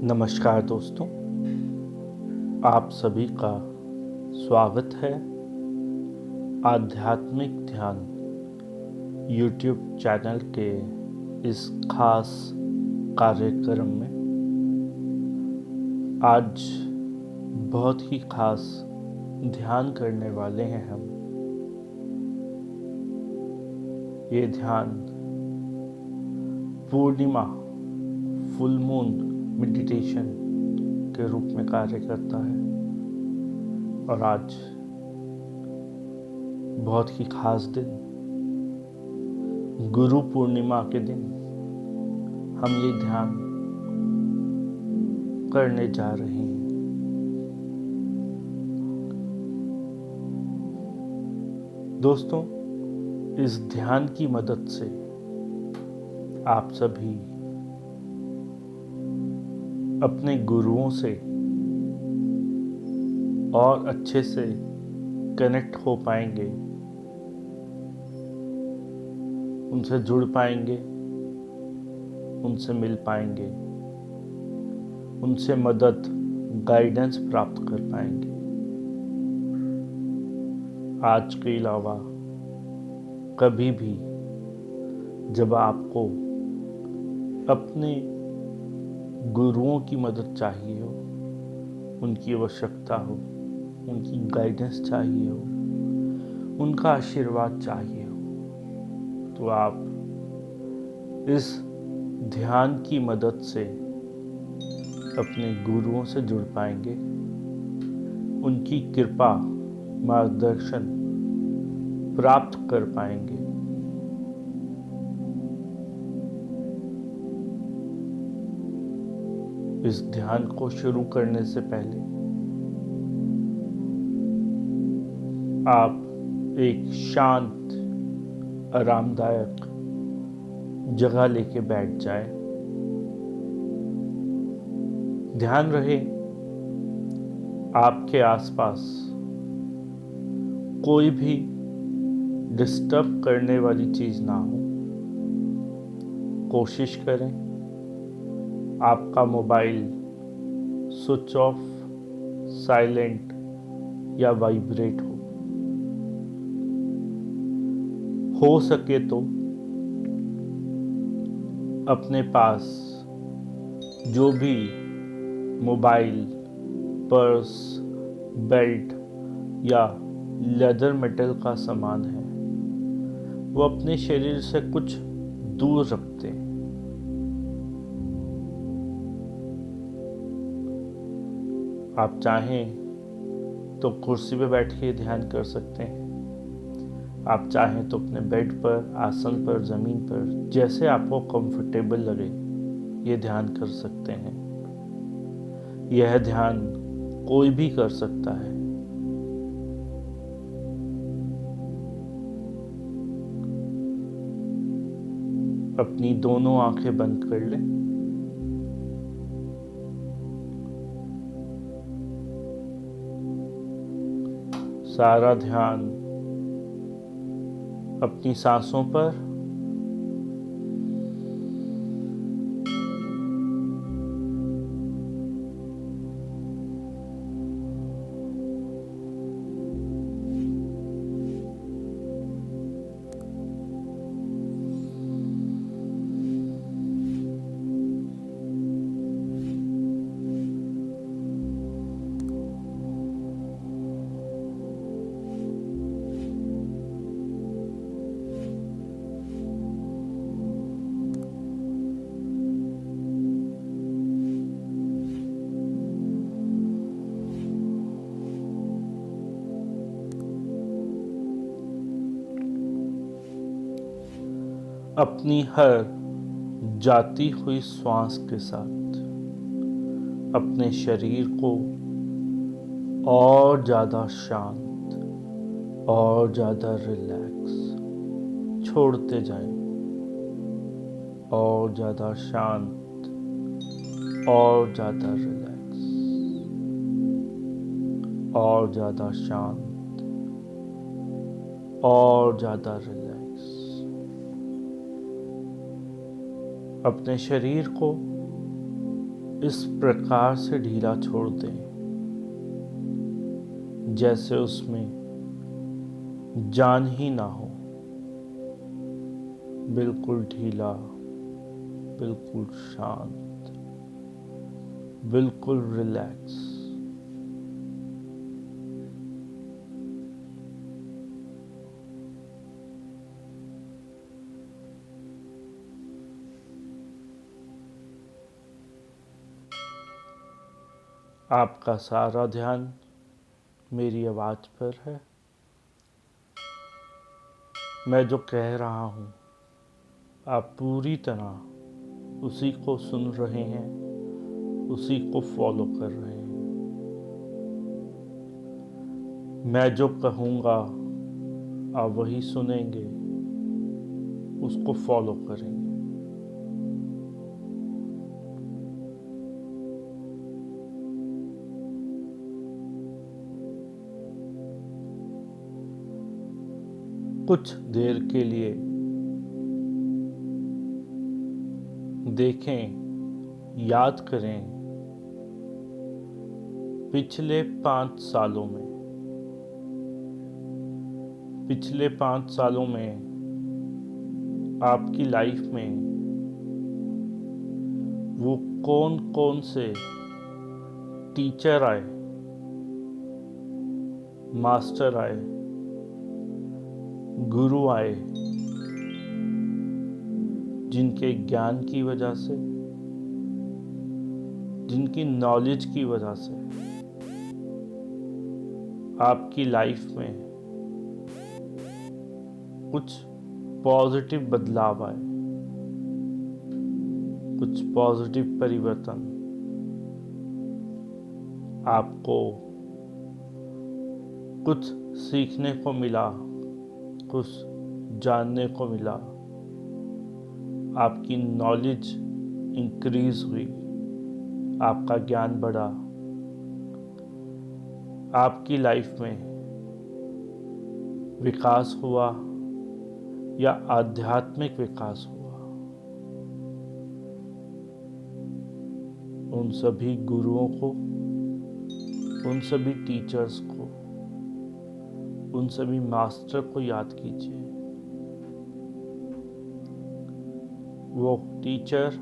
नमस्कार दोस्तों, आप सभी का स्वागत है आध्यात्मिक ध्यान यूट्यूब चैनल के इस खास कार्यक्रम में। आज बहुत ही खास ध्यान करने वाले हैं हम। ये ध्यान पूर्णिमा फुल मून मेडिटेशन के रूप में कार्य करता है और आज बहुत ही खास दिन गुरु पूर्णिमा के दिन हम ये ध्यान करने जा रहे हैं। दोस्तों, इस ध्यान की मदद से आप सभी अपने गुरुओं से और अच्छे से कनेक्ट हो पाएंगे, उनसे जुड़ पाएंगे, उनसे मिल पाएंगे, उनसे मदद गाइडेंस प्राप्त कर पाएंगे। आज के अलावा कभी भी जब आपको अपने गुरुओं की मदद चाहिए हो, उनकी आवश्यकता हो, उनकी गाइडेंस चाहिए हो, उनका आशीर्वाद चाहिए हो, तो आप इस ध्यान की मदद से अपने गुरुओं से जुड़ पाएंगे, उनकी कृपा मार्गदर्शन प्राप्त कर पाएंगे। इस ध्यान को शुरू करने से पहले आप एक शांत आरामदायक जगह लेके बैठ जाएं। ध्यान रहे आपके आसपास कोई भी डिस्टर्ब करने वाली चीज ना हो। कोशिश करें आपका मोबाइल स्विच ऑफ, साइलेंट या वाइब्रेट हो सके तो अपने पास जो भी मोबाइल, पर्स, बेल्ट या लेदर मेटल का सामान है वो अपने शरीर से कुछ दूर रखते हैं। आप चाहें तो कुर्सी पे बैठ के ध्यान कर सकते हैं। आप चाहें तो अपने बेड पर, आसन पर, जमीन पर, जैसे आपको कंफर्टेबल लगे ये ध्यान कर सकते हैं। यह ध्यान कोई भी कर सकता है। अपनी दोनों आंखें बंद कर लें। सारा ध्यान अपनी सांसों पर अपनी हर जाती हुई श्वास के साथ अपने शरीर को और ज़्यादा शांत और ज़्यादा रिलैक्स छोड़ते जाएं। और ज़्यादा शांत और ज़्यादा रिलैक्स और ज़्यादा शांत और ज़्यादा रिलैक्स। अपने शरीर को इस प्रकार से ढीला छोड़ दें जैसे उसमें जान ही ना हो। बिल्कुल ढीला, बिल्कुल शांत, बिल्कुल रिलैक्स। आपका सारा ध्यान मेरी आवाज़ पर है। मैं जो कह रहा हूँ आप पूरी तरह उसी को सुन रहे हैं, उसी को फॉलो कर रहे हैं। मैं जो कहूँगा आप वही सुनेंगे, उसको फॉलो करेंगे। कुछ देर के लिए देखें, याद करें पिछले 5 सालों में, पिछले 5 सालों में आपकी लाइफ में वो कौन कौन से टीचर आए, मास्टर आए, गुरु आए, जिनके ज्ञान की वजह से, जिनकी नॉलेज की वजह से आपकी लाइफ में कुछ पॉजिटिव बदलाव आए, कुछ पॉजिटिव परिवर्तन, आपको कुछ सीखने को मिला, कुछ जानने को मिला, आपकी नॉलेज इंक्रीज हुई, आपका ज्ञान बढ़ा, आपकी लाइफ में विकास हुआ या आध्यात्मिक विकास हुआ। उन सभी गुरुओं को, उन सभी टीचर्स को, उन सभी मास्टर को याद कीजिए। वो टीचर,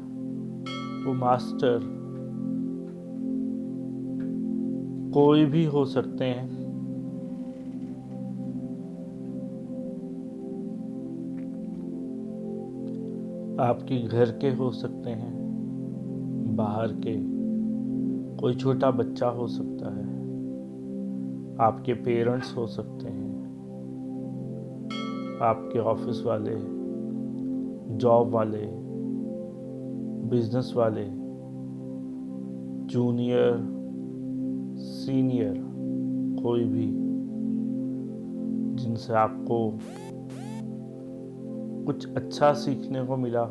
वो मास्टर कोई भी हो सकते हैं। आपके घर के हो सकते हैं, बाहर के, कोई छोटा बच्चा हो सकता है, आपके पेरेंट्स हो सकते हैं, आपके ऑफिस वाले, जॉब वाले, बिजनेस वाले, जूनियर, सीनियर, कोई भी जिनसे आपको कुछ अच्छा सीखने को मिला,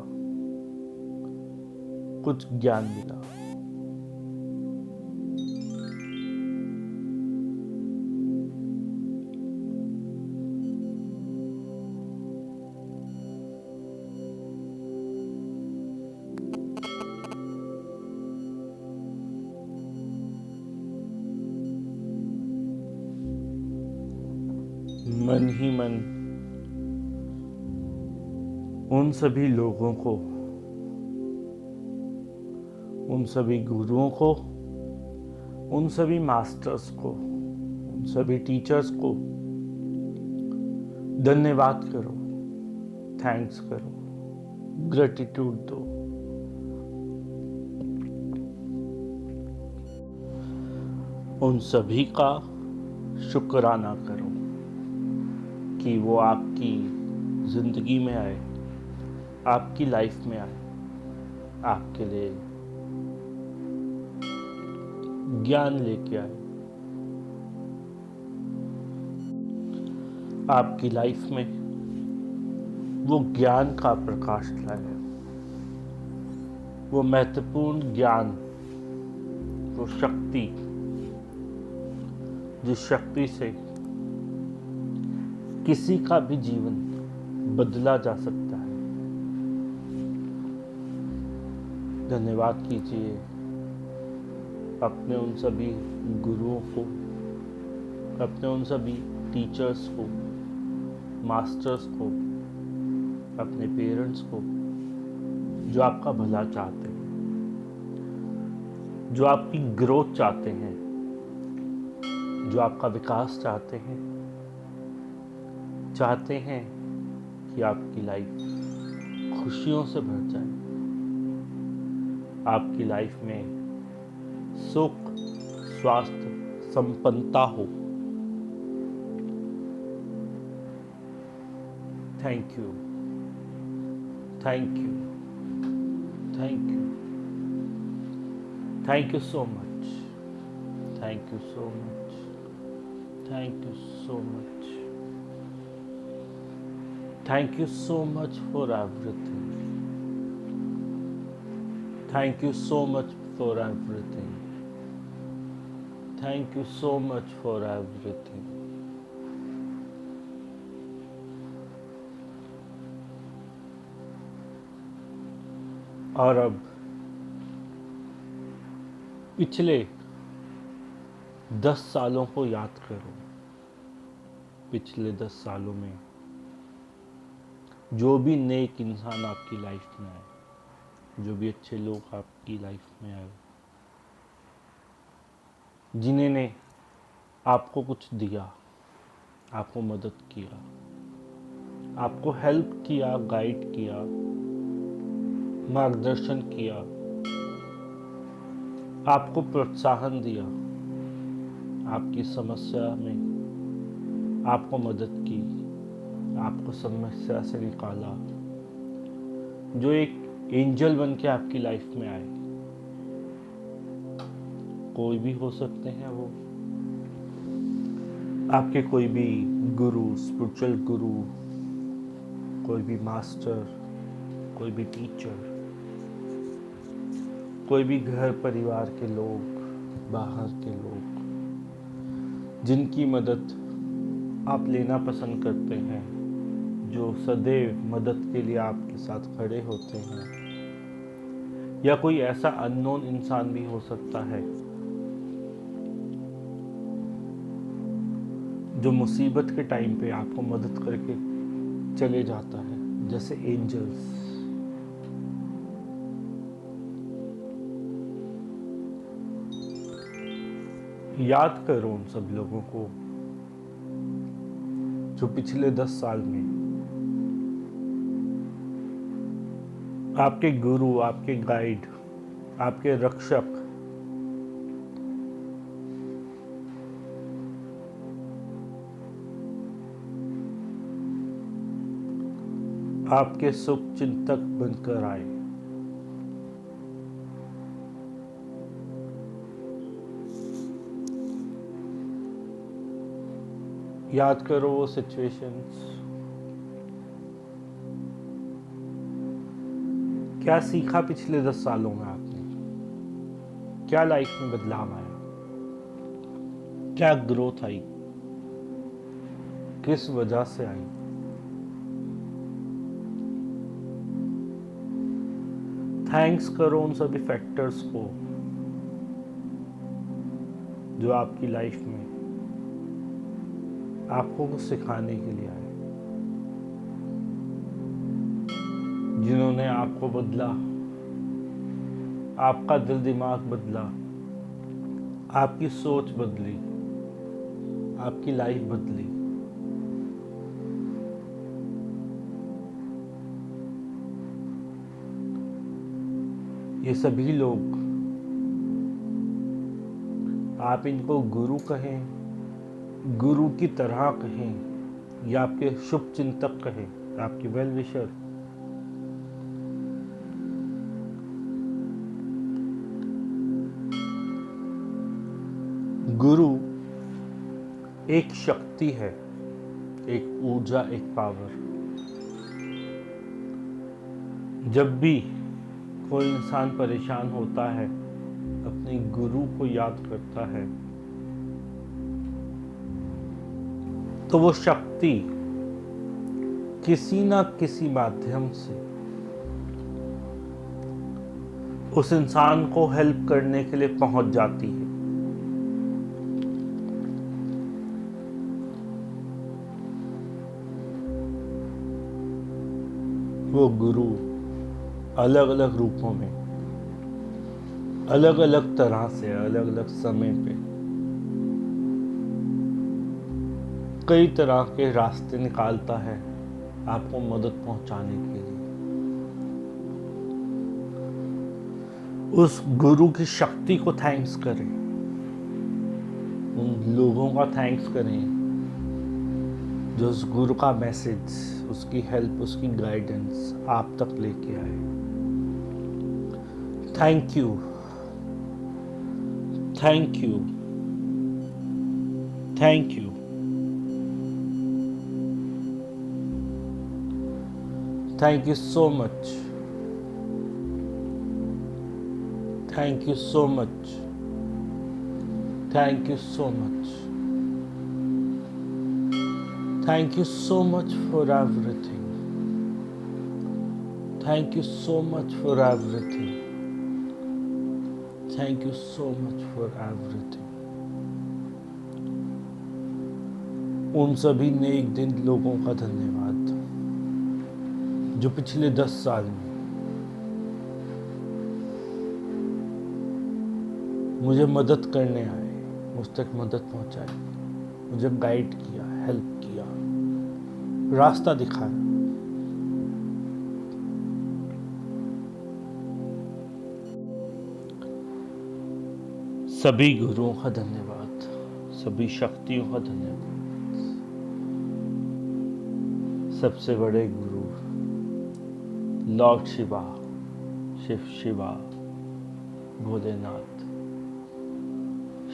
कुछ ज्ञान मिला। मन ही मन उन सभी लोगों को, उन सभी गुरुओं को, उन सभी मास्टर्स को, उन सभी टीचर्स को धन्यवाद करो, थैंक्स करो, ग्रेटिट्यूड दो। उन सभी का शुक्राना करो कि वो आपकी ज़िंदगी में आए, आपकी लाइफ में आए, आपके लिए ज्ञान लेके आए, आपकी लाइफ में वो ज्ञान का प्रकाश लाए, वो महत्वपूर्ण ज्ञान, वो शक्ति, जिस शक्ति से किसी का भी जीवन बदला जा सकता है। धन्यवाद कीजिए, अपने उन सभी गुरुओं को, अपने उन सभी टीचर्स को, मास्टर्स को, अपने पेरेंट्स को जो आपका भला चाहते हैं, जो आपकी ग्रोथ चाहते हैं, जो आपका विकास चाहते हैं कि आपकी लाइफ खुशियों से भर जाए, आपकी लाइफ में सुख, स्वास्थ्य, संपन्नता हो। Thank you, thank you, thank you, thank you so much, thank you so much, thank you so much, thank you so much for everything, thank you so much for everything, thank you so much for everything. और अब पिछले 10 सालों को याद करो। पिछले 10 सालों में जो भी नेक इंसान आपकी लाइफ में आए, जो भी अच्छे लोग आपकी लाइफ में आए, जिन्होंने आपको कुछ दिया, आपको मदद किया, आपको हेल्प किया, गाइड किया, मार्गदर्शन किया, आपको प्रोत्साहन दिया, आपकी समस्या में आपको मदद की, आपको समस्या से निकाला, जो एक एंजल बन के आपकी लाइफ में आए, कोई भी हो सकते हैं वो, आपके कोई भी गुरु, स्पिरिचुअल गुरु, कोई भी मास्टर, कोई भी टीचर, कोई भी घर परिवार के लोग, बाहर के लोग, जिनकी मदद आप लेना पसंद करते हैं, जो सदैव मदद के लिए आपके साथ खड़े होते हैं, या कोई ऐसा अननोन इंसान भी हो सकता है जो मुसीबत के टाइम पे आपको मदद करके चले जाता है, जैसे एंजल्स। याद करो उन सब लोगों को जो पिछले 10 साल में आपके गुरु, आपके गाइड, आपके रक्षक, आपके शुभ चिंतक बनकर आए। याद करो वो सिचुएशंस, क्या सीखा पिछले 10 सालों में आपने, क्या लाइफ में बदलाव आया, क्या ग्रोथ आई, किस वजह से आई। थैंक्स करो उन सभी फैक्टर्स को जो आपकी लाइफ में आपको कुछ सिखाने के लिए आए, जिन्होंने आपको बदला, आपका दिल दिमाग बदला, आपकी सोच बदली, आपकी लाइफ बदली। ये सभी लोग, आप इनको गुरु कहें, गुरु की तरह कहें, या आपके शुभ चिंतक कहें, आपके वेल विशर, गुरु एक शक्ति है, एक ऊर्जा, एक पावर। जब भी कोई इंसान परेशान होता है, अपने गुरु को याद करता है, तो वो शक्ति किसी ना किसी माध्यम से उस इंसान को हेल्प करने के लिए पहुंच जाती है। वो गुरु अलग अलग रूपों में, अलग अलग तरह से, अलग अलग समय पे कई तरह के रास्ते निकालता है आपको मदद पहुंचाने के लिए। उस गुरु की शक्ति को थैंक्स करें, उन लोगों का थैंक्स करें जो उस गुरु का मैसेज, उसकी हेल्प, उसकी गाइडेंस आप तक लेके आए। Thank you, thank you, thank you. Thank you so much, thank you so much, thank you so much, thank you so much for everything, thank you so much for everything, thank you so much for everything. उन सभी नेक दिन लोगों का धन्यवाद जो पिछले 10 साल में मुझे मदद करने आए, मुझ तक मदद पहुंचाई, मुझे गाइड किया, हेल्प किया, रास्ता दिखाया। सभी गुरुओं का धन्यवाद, सभी शक्तियों का धन्यवाद। सबसे बड़े गुरु लॉर्ड शिवा, शिव शिवा, भोलेनाथ,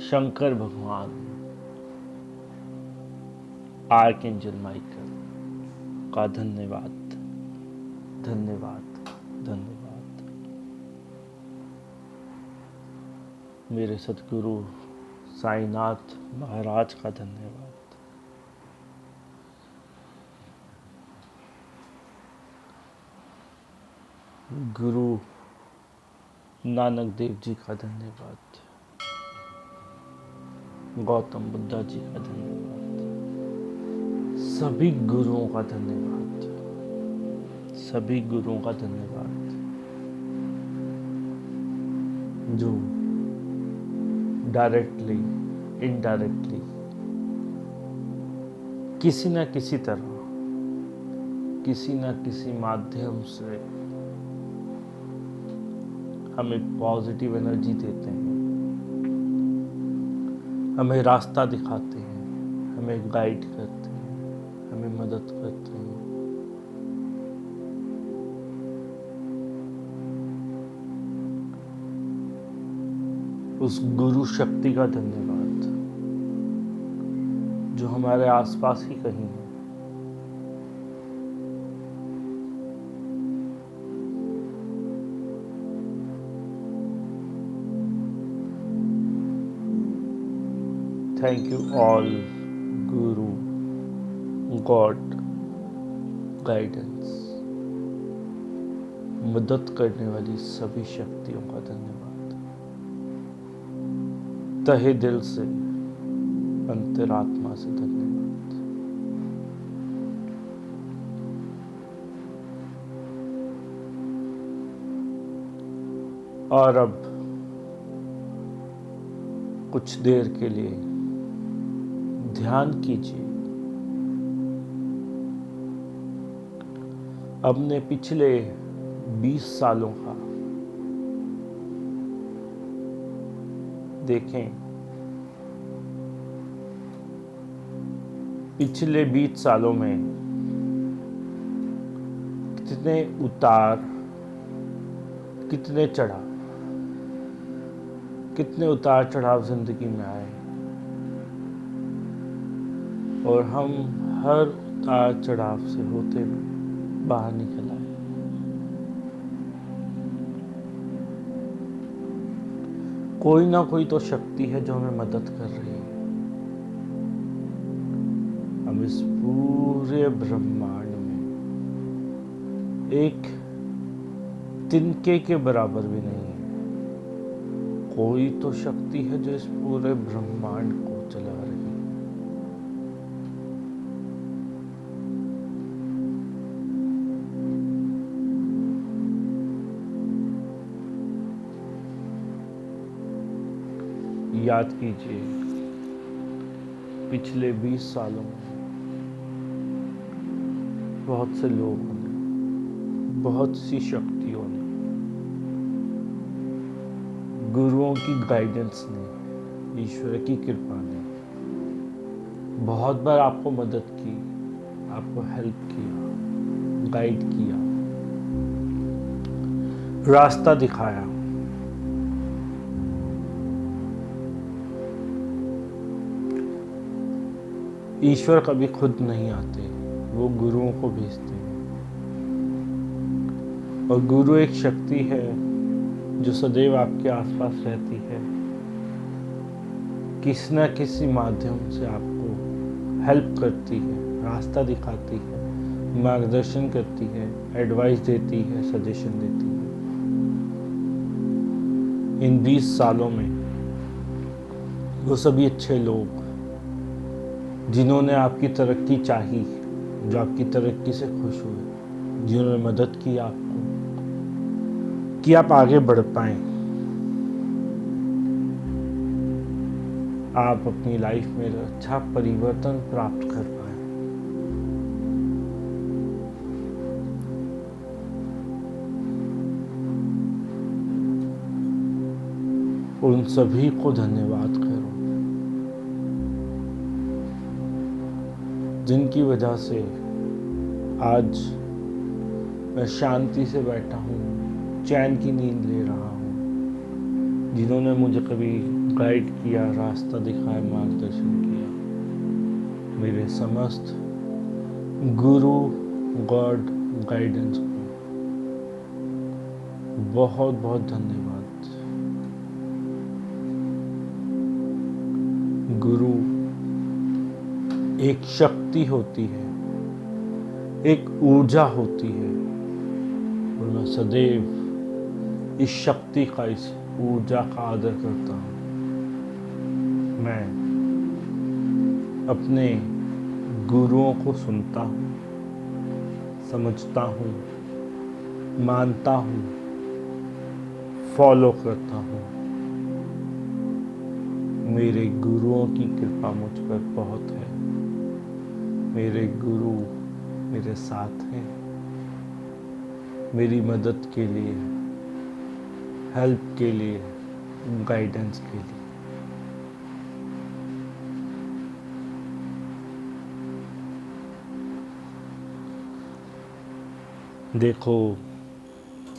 शंकर भगवान, आर्कएंजल माइकल का धन्यवाद, धन्यवाद, धन्यवाद। मेरे सतगुरु साईनाथ महाराज का धन्यवाद। गुरु नानक देव जी का धन्यवाद। गौतम बुद्धा जी का धन्यवाद। सभी गुरुओं का धन्यवाद, सभी गुरुओं का धन्यवाद जो डायरेक्टली, इनडायरेक्टली, किसी न किसी तरह, किसी न किसी माध्यम से हमें पॉजिटिव एनर्जी देते हैं, हमें रास्ता दिखाते हैं, हमें गाइड करते हैं, हमें मदद करते हैं। उस गुरु शक्ति का धन्यवाद जो हमारे आसपास ही कहीं है। Thank you all, Guru, God, guidance. मदद करने वाली सभी शक्तियों का धन्यवाद, तहे दिल से, अंतरात्मा से धन्यवाद। और अब कुछ देर के लिए ध्यान कीजिए अपने पिछले 20 सालों का। देखें पिछले 20 सालों में कितने उतार, कितने चढ़ाव, कितने उतार चढ़ाव जिंदगी में आए और हम हर उतार चढ़ाव से होते हुए बाहर निकल आए। कोई ना कोई तो शक्ति है जो हमें मदद कर रही है। हम इस पूरे ब्रह्मांड में एक तिनके के बराबर भी नहीं है। कोई तो शक्ति है जो इस पूरे ब्रह्मांड को चला रही है। याद कीजिए, पिछले 20 सालों में बहुत से लोगों ने, बहुत सी शक्तियों ने, गुरुओं की गाइडेंस ने, ईश्वर की कृपा ने बहुत बार आपको मदद की, आपको हेल्प किया, गाइड किया, रास्ता दिखाया। ईश्वर कभी खुद नहीं आते, वो गुरुओं को भेजते हैं। और गुरु एक शक्ति है जो सदैव आपके आसपास रहती है, किसी न किसी माध्यम से आपको हेल्प करती है, रास्ता दिखाती है, मार्गदर्शन करती है, एडवाइस देती है, सजेशन देती है। इन 20 सालों में वो सभी अच्छे लोग जिन्होंने आपकी तरक्की चाही, जो आपकी तरक्की से खुश हुए, जिन्होंने मदद की आपको कि आप आगे बढ़ पाएं, आप अपनी लाइफ में अच्छा परिवर्तन प्राप्त कर पाएं, उन सभी को धन्यवाद करो जिनकी वजह से आज मैं शांति से बैठा हूँ, चैन की नींद ले रहा हूँ, जिन्होंने मुझे कभी गाइड किया, रास्ता दिखाया, मार्गदर्शन किया। मेरे समस्त गुरु गॉड गाइडेंस को बहुत बहुत धन्यवाद। गुरु एक शक्ति होती है, एक ऊर्जा होती है, और मैं सदैव इस शक्ति का, इस ऊर्जा का आदर करता हूँ। मैं अपने गुरुओं को सुनता हूँ, समझता हूँ, मानता हूँ, फॉलो करता हूँ। मेरे गुरुओं की कृपा मुझ पर बहुत है। मेरे गुरु मेरे साथ हैं, मेरी मदद के लिए, हेल्प के लिए, गाइडेंस के लिए। देखो,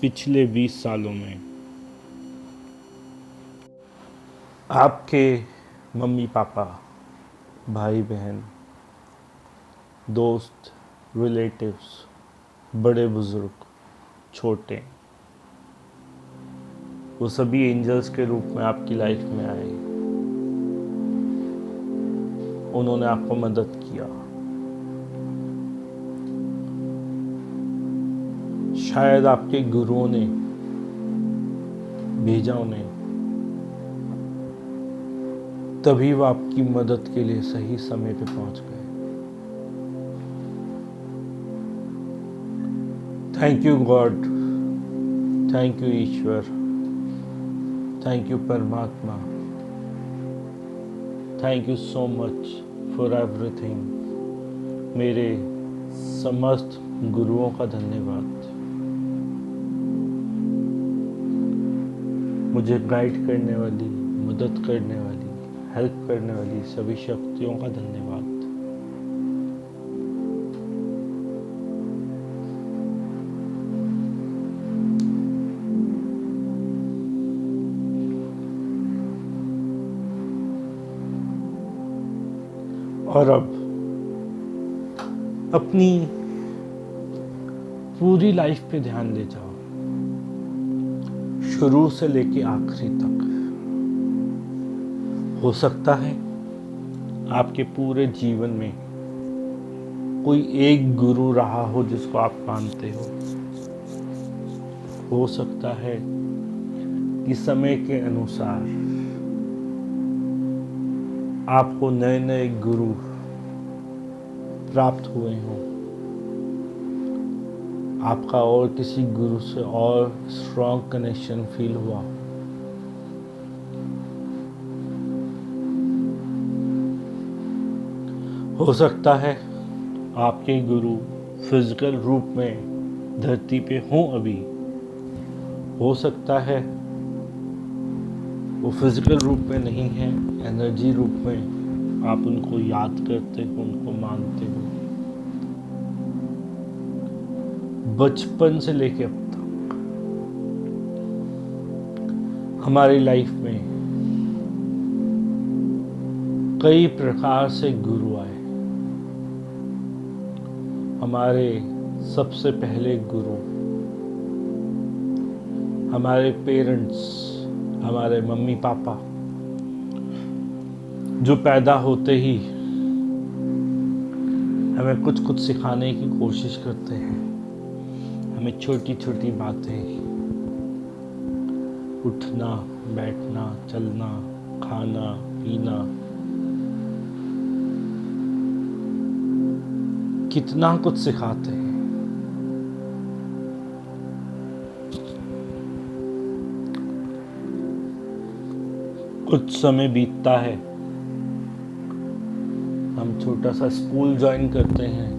पिछले 20 सालों में आपके मम्मी पापा, भाई बहन, दोस्त, रिलेटिव्स, बड़े बुजुर्ग, छोटे, वो सभी एंजल्स के रूप में आपकी लाइफ में आए। उन्होंने आपको मदद किया। शायद आपके गुरुओं ने भेजा उन्हें, तभी वो आपकी मदद के लिए सही समय पे पहुंच गए। Thank you God, thank you ईश्वर, थैंक यू परमात्मा, thank you so much for everything. मेरे समस्त गुरुओं का धन्यवाद। मुझे गाइड करने वाली, मदद करने वाली, हेल्प करने वाली सभी शक्तियों का धन्यवाद। और अब अपनी पूरी लाइफ पे ध्यान ले जाओ, शुरू से लेके आखिरी तक। हो सकता है आपके पूरे जीवन में कोई एक गुरु रहा हो जिसको आप मानते हो सकता है कि समय के अनुसार आपको नए नए गुरु प्राप्त हुए हों, आपका और किसी गुरु से और स्ट्रॉन्ग कनेक्शन फील हुआ। हो सकता है आपके गुरु फिजिकल रूप में धरती पे हों अभी, हो सकता है वो फिजिकल रूप में नहीं है, एनर्जी रूप में आप उनको याद करते हो, उनको मानते हो। बचपन से लेके अब तक हमारी लाइफ में कई प्रकार से गुरु आए। हमारे सबसे पहले गुरु हमारे पेरेंट्स, हमारे मम्मी पापा, जो पैदा होते ही हमें कुछ कुछ सिखाने की कोशिश करते हैं। हमें छोटी छोटी बातें, उठना, बैठना, चलना, खाना, पीना, कितना कुछ सिखाते हैं। कुछ समय बीतता है, हम छोटा सा स्कूल ज्वाइन करते हैं।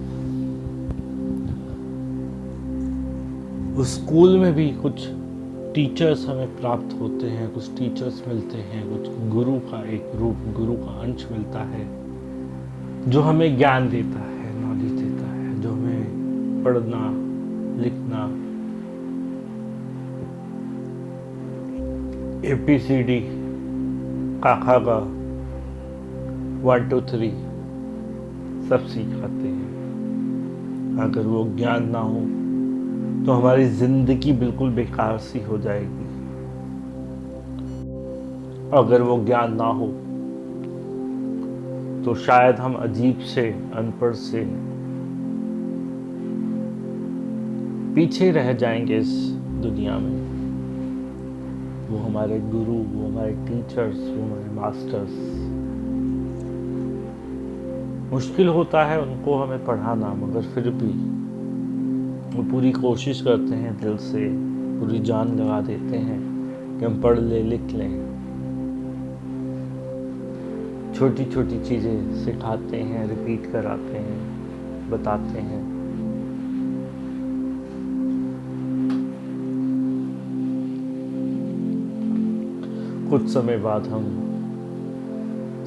उस स्कूल में भी कुछ टीचर्स हमें प्राप्त होते हैं, कुछ टीचर्स मिलते हैं, कुछ गुरु का एक रूप, गुरु का अंश मिलता है जो हमें ज्ञान देता है, नॉलेज देता है, जो हमें पढ़ना, लिखना, ABCD, काका का 1 2 3 सब सिखाते हैं। अगर वो ज्ञान ना हो तो हमारी जिंदगी बिल्कुल बेकार सी हो जाएगी। अगर वो ज्ञान ना हो तो शायद हम अजीब से, अनपढ़ से पीछे रह जाएंगे इस दुनिया में। वो हमारे गुरु, वो हमारे टीचर्स, वो हमारे मास्टर्स, मुश्किल होता है उनको हमें पढ़ाना, मगर फिर भी वो पूरी कोशिश करते हैं, दिल से पूरी जान लगा देते हैं कि हम पढ़ ले, लिख लें। छोटी छोटी चीज़ें सिखाते हैं, रिपीट कराते हैं, बताते हैं। कुछ समय बाद हम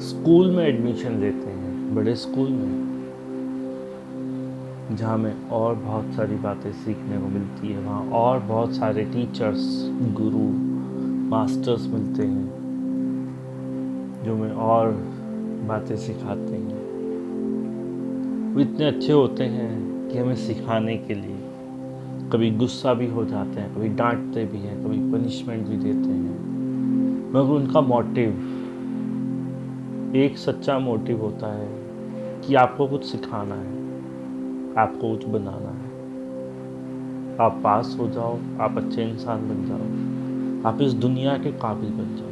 स्कूल में एडमिशन लेते हैं, बड़े स्कूल में, जहाँ हमें और बहुत सारी बातें सीखने को मिलती है। वहाँ और बहुत सारे टीचर्स, गुरु, मास्टर्स मिलते हैं जो हमें और बातें सिखाते हैं। वो इतने अच्छे होते हैं कि हमें सिखाने के लिए कभी गुस्सा भी हो जाते हैं, कभी डांटते भी हैं, कभी पनिशमेंट भी देते हैं, मगर उनका मोटिव, एक सच्चा मोटिव होता है कि आपको कुछ सिखाना है, आपको कुछ बनाना है। आप पास हो जाओ, आप अच्छे इंसान बन जाओ, आप इस दुनिया के काबिल बन जाओ।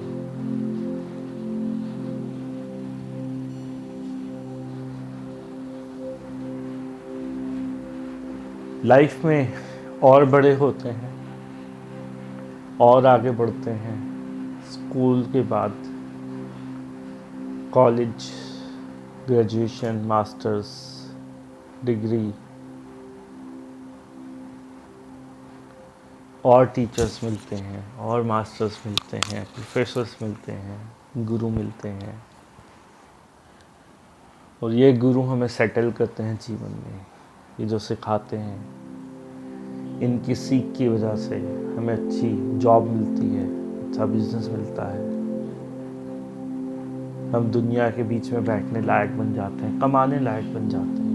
लाइफ में और बड़े होते हैं और आगे बढ़ते हैं। स्कूल के बाद कॉलेज, ग्रेजुएशन, मास्टर्स, डिग्री, और टीचर्स मिलते हैं, और मास्टर्स मिलते हैं, प्रोफेसर्स मिलते हैं, गुरु मिलते हैं, और ये गुरु हमें सेटल करते हैं जीवन में। ये जो सिखाते हैं, इनकी सीख की वजह से हमें अच्छी जॉब मिलती है, अच्छा बिजनेस मिलता है, हम दुनिया के बीच में बैठने लायक बन जाते हैं, कमाने लायक बन जाते हैं।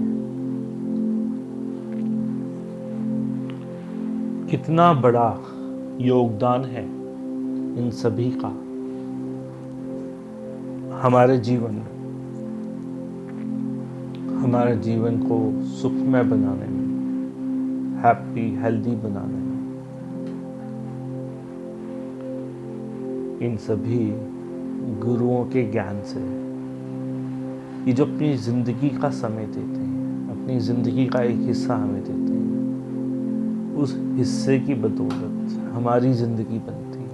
कितना बड़ा योगदान है इन सभी का हमारे जीवन में, हमारे जीवन को सुखमय बनाने में, हैप्पी, हेल्दी बनाने में। इन सभी गुरुओं के ज्ञान से, ये जो अपनी ज़िंदगी का समय देते हैं, अपनी ज़िंदगी का एक हिस्सा हमें देते हैं, उस हिस्से की बदौलत हमारी ज़िंदगी बनती है।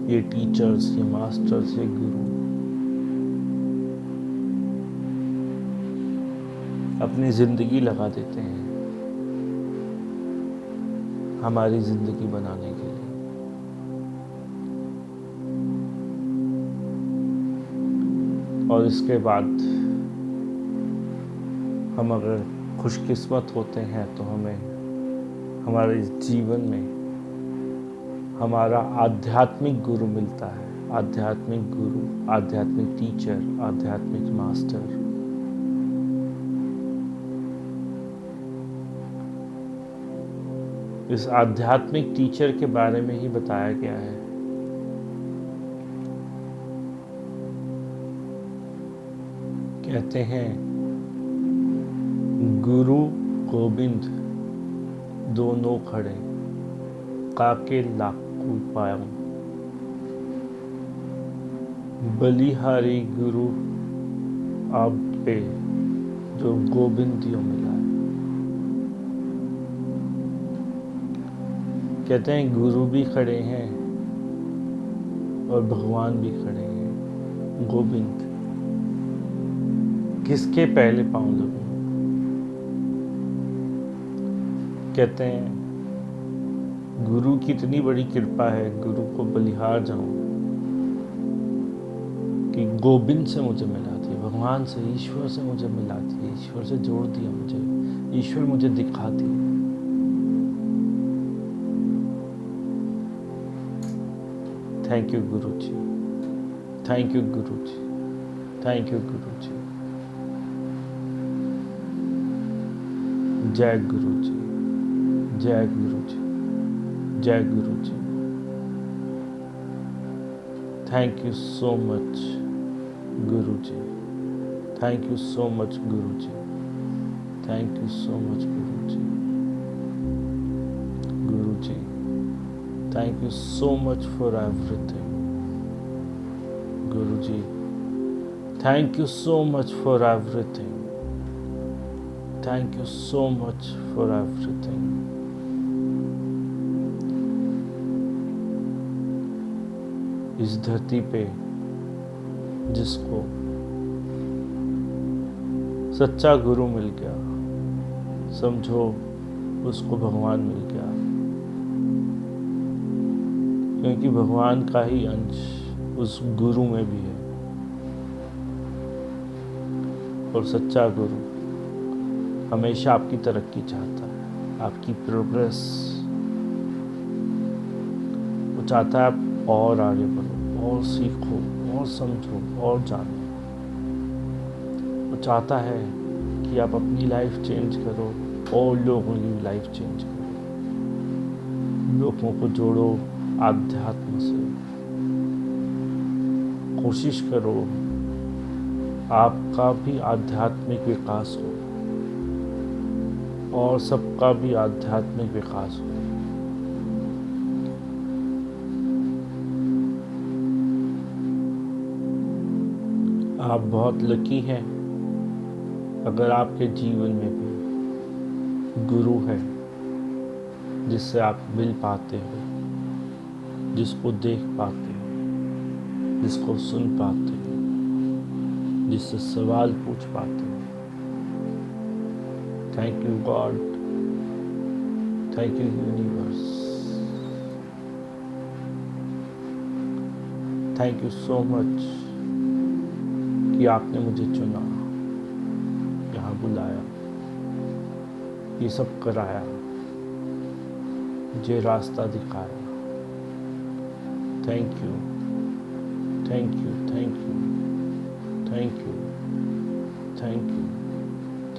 ये टीचर्स, ये मास्टर्स, ये गुरु अपनी ज़िंदगी लगा देते हैं हमारी ज़िंदगी बनाने के लिए। और इसके बाद हम अगर खुशकिस्मत होते हैं तो हमें हमारे जीवन में हमारा आध्यात्मिक गुरु मिलता है, आध्यात्मिक गुरु, आध्यात्मिक टीचर, आध्यात्मिक मास्टर। इस आध्यात्मिक टीचर के बारे में ही बताया गया है। कहते हैं गुरु गोविंद दोनों खड़े, काके लाखू पाऊं, बलिहारी गुरु आप पे जो गोविंदियों मिला है। कहते हैं गुरु भी खड़े हैं और भगवान भी खड़े हैं। गोविंद किसके पहले पांव लगूं? कहते हैं गुरु की इतनी बड़ी कृपा है, गुरु को बलिहार जाऊं कि गोविंद से मुझे मिला दी, भगवान से, ईश्वर से मुझे मिला दी, ईश्वर से जोड़ दिया मुझे, ईश्वर मुझे दिखा दिया। Thank you Guru ji, thank you Guru ji, thank you गुरु जी। जय गुरु जी, जय गुरु जी, जय Guru ji. Thank you so much Guru ji, thank you so much Guru ji, thank you so much Guru ji. Guru ji, thank you so much for everything. Guru ji, thank you so much for everything. Thank you so much for everything. इस धरती पे जिसको सच्चा गुरु मिल गया, समझो उसको भगवान मिल गया, क्योंकि भगवान का ही अंश उस गुरु में भी है। और सच्चा गुरु हमेशा आपकी तरक्की चाहता है, आपकी प्रोग्रेस। वो चाहता है आप और आगे बढ़ो, और सीखो, और समझो, और जानो। वो चाहता है कि आप अपनी लाइफ चेंज करो और लोगों की लाइफ चेंज करो, लोगों को जोड़ो आध्यात्म से। कोशिश करो आपका भी आध्यात्मिक विकास हो और सबका भी आध्यात्मिक विकास हो। आप बहुत लकी हैं अगर आपके जीवन में भी गुरु है जिससे आप मिल पाते हो, जिसको देख पाते हो, जिसको सुन पाते हो, जिससे सवाल पूछ पाते हो। Thank you God, thank you universe, thank you so much कि आपने मुझे चुना, यहाँ बुलाया, ये सब कराया, मुझे रास्ता दिखाया। Thank you, thank you, thank you, thank you, thank you,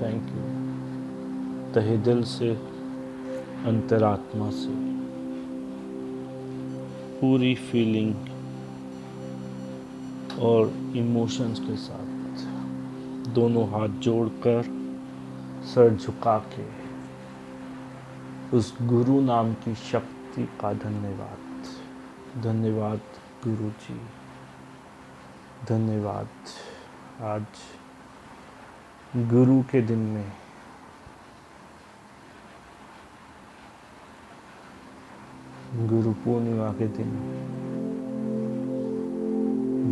thank you. तहे दिल से, अंतरात्मा से, पूरी फीलिंग और इमोशंस के साथ दोनों हाथ जोड़कर सर झुका के उस गुरु नाम की शक्ति का धन्यवाद। धन्यवाद गुरु जी, धन्यवाद। आज गुरु के दिन में गुरु पूर्णिमा के दिन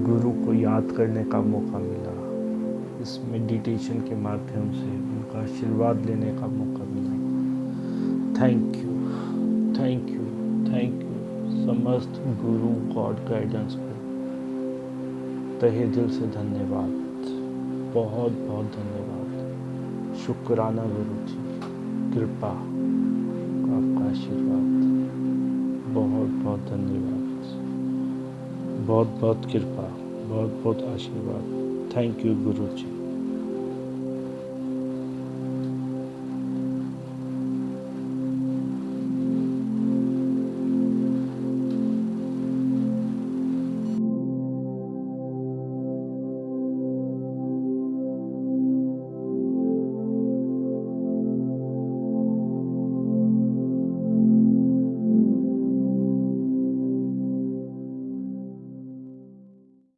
गुरु को याद करने का मौका मिला। इस मेडिटेशन के माध्यम से उनका आशीर्वाद लेने का मौका मिला। Thank you, thank you, thank you. समस्त गुरु गॉड गाइडेंस को तहे दिल से धन्यवाद, बहुत बहुत धन्यवाद। शुक्राना गुरु जी, कृपा, आपका आशीर्वाद, बहुत बहुत धन्यवाद, बहुत बहुत कृपा, बहुत बहुत आशीर्वाद। Thank you Guru ji.